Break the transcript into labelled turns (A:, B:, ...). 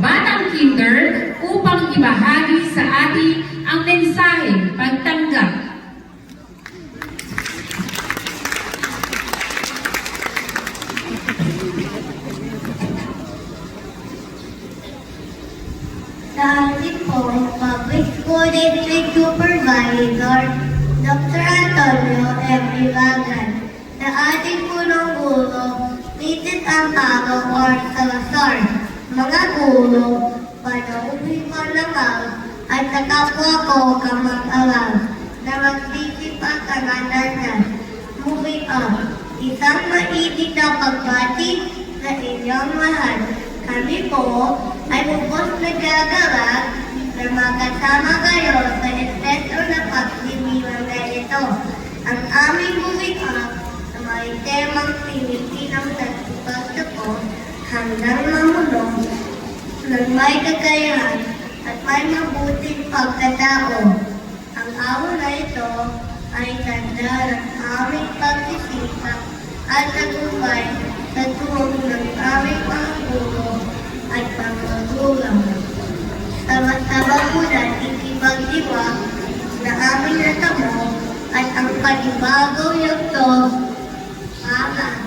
A: Batang Kinder upang ibahagi sa atin ang mensaheng pagtanggap.
B: Dati po, Public School District Supervisor, Dr. Antonio M. Ibagan, na ating punong guro, Mrs. Amparo or Salazar, mga guro, panauwi ko naman, at sa kapwa ko kamag-aral, na magsisipag-aralan na. Moving on, isang mainit na pagbati sa inyong mahal. Kami po ay lubos nagagawa na magkasama kayo sa espeso na pagdiriwang na ito. Ang aming moving up na may temang Pilipinang nagpagtapos hanggang mamulong ng may kakayahan at may mabuting pagkatao. Ang awa na ito ay tanda ng aming pagsisikap at tagumpay sa tuwang ng aming mga guro at mga magulang. Sama-sama po natin ipagdiwa na aming natamo at ang panibagong yugto para